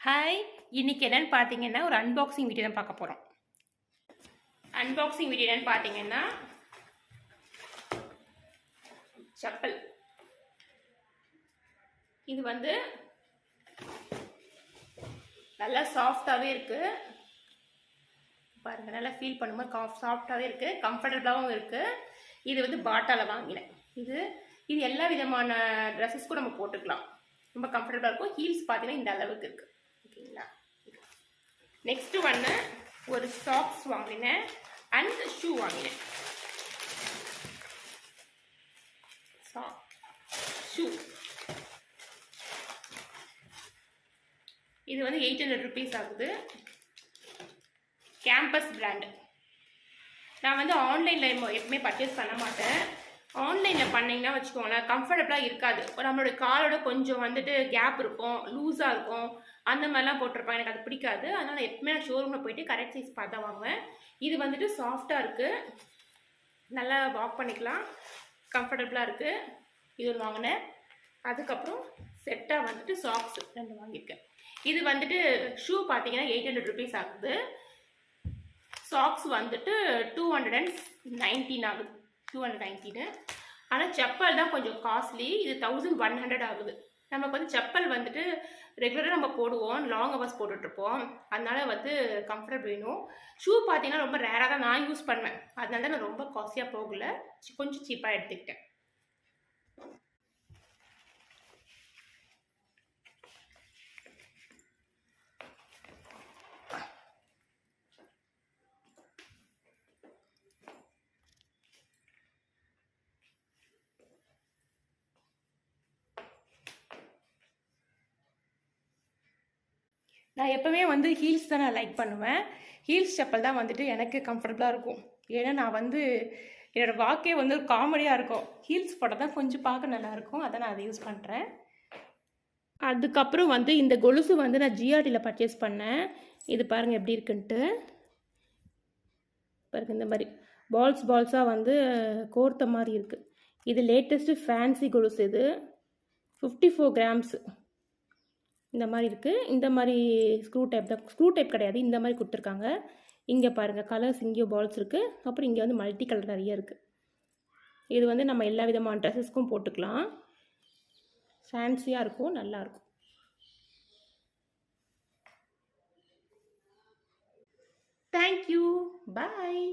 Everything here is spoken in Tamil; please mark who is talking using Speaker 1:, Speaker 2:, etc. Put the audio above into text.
Speaker 1: ஹாய், இன்னைக்கு என்னன்னு பார்த்தீங்கன்னா ஒரு அன்பாக்சிங் வீடியோ தான் பார்க்க போகிறோம். அன்பாக்சிங் வீடியோ என்னன்னு பார்த்தீங்கன்னா செப்பல். இது வந்து நல்லா சாஃப்டாகவே இருக்குது. பாருங்கள், நல்லா ஃபீல் பண்ணும்போது சாஃப்டாகவே இருக்குது, கம்ஃபர்டபுளாகவும் இருக்குது. இது வந்து பாட்டாவில் வாங்கினேன். இது இது எல்லா விதமான ட்ரெஸ்ஸஸ்க்கும் நம்ம போட்டுக்கலாம், ரொம்ப கம்ஃபர்டபுளாக இருக்கும். ஹீல்ஸ் பார்த்தீங்கன்னா இந்த அளவுக்கு இருக்குது. ஓகேங்களா? நெக்ஸ்ட் ஒன்று ஒரு சாக்ஸ் வாங்கினேன் அண்ட் ஷூ வாங்கினேன். ஷூ இது வந்து 800 rupees ஆகுது. Campus brand. நான் வந்து ஆன்லைனில் எப்பவுமே பர்ச்சேஸ் பண்ண மாட்டேன். ஆன்லைனில் பண்ணிங்கன்னா வச்சுக்கோங்களேன், கம்ஃபர்டபுளாக இருக்காது. நம்மளோட காலோட கொஞ்சம் வந்துட்டு கேப் இருக்கும், லூஸாக இருக்கும், அந்த மாதிரிலாம் போட்டிருப்பாங்க. எனக்கு அது பிடிக்காது. அதனால் எப்பவுமே நான் ஷோரூமில் போயிட்டு கரெக்ட் சைஸ் பார்த்தா வாங்குவேன். இது வந்துட்டு சாஃப்டாக இருக்குது, நல்லா வாக் பண்ணிக்கலாம், கம்ஃபர்டபுளாக இருக்குது. இது ஒன்று வாங்கினேன். அதுக்கப்புறம் செட்டாக வந்துட்டு சாக்ஸ் 2 வாங்கியிருக்கேன். இது வந்துட்டு ஷூ பார்த்தீங்கன்னா 800 rupees ஆகுது. சாக்ஸ் வந்துட்டு 219 ஆகுது, 219. ஆனால் செப்பல் தான் கொஞ்சம் காஸ்ட்லி. இது 1100 ஆகுது. நமக்கு வந்து செப்பல் வந்துட்டு ரெகுலராக நம்ம போடுவோம், லாங் ஹவர்ஸ் போட்டுட்ருப்போம், அதனால வந்து கம்ஃபர்டபுள் வேணும். ஷூ பார்த்தீங்கன்னா ரொம்ப ரேராக தான் நான் யூஸ் பண்ணுவேன், அதனால தான் நான் ரொம்ப காஸ்ட்லியாக போகல, கொஞ்சம் சீப்பாக எடுத்துக்கிட்டேன். நான் எப்போவுமே வந்து ஹீல்ஸ் தான் நான் லைக் பண்ணுவேன். ஹீல்ஸ் செப்பல் தான் வந்துட்டு எனக்கு கம்ஃபர்டபுளாக இருக்கும். ஏன்னா நான் வந்து என்னோடய வாக்கே வந்து ஒரு காமெடியாக இருக்கும். ஹீல்ஸ் போட்டால் தான் கொஞ்சம் பார்க்க நல்லாயிருக்கும், அதை நான் அதை யூஸ் பண்ணுறேன். அதுக்கப்புறம் வந்து இந்த கொலுசு வந்து நான் ஜிஆர்டியில் பர்ச்சேஸ் பண்ணேன். இது பாருங்கள் எப்படி இருக்குன்ட்டு. பாருங்கள், இந்த மாதிரி பால்ஸாக வந்து கோர்த்த மாதிரி இருக்குது. இது லேட்டஸ்ட்டு ஃபேன்சி கொலுசு. இது 54 grams இந்த மாதிரி இருக்குது. இந்த மாதிரி ஸ்க்ரூ டைப் கிடையாது, இந்த மாதிரி கொடுத்துருக்காங்க. இங்கே பாருங்கள், கலர்ஸ் இங்கேயும் பால்ஸ் இருக்குது. அப்புறம் இங்கே வந்து மல்டி கலர் நிறைய இருக்குது. இது வந்து நம்ம எல்லா விதமான ட்ரெஸ்ஸஸ்க்கும் போட்டுக்கலாம், ஃபேன்சியாக இருக்கும், நல்லாயிருக்கும். தேங்க்யூ, பாய்.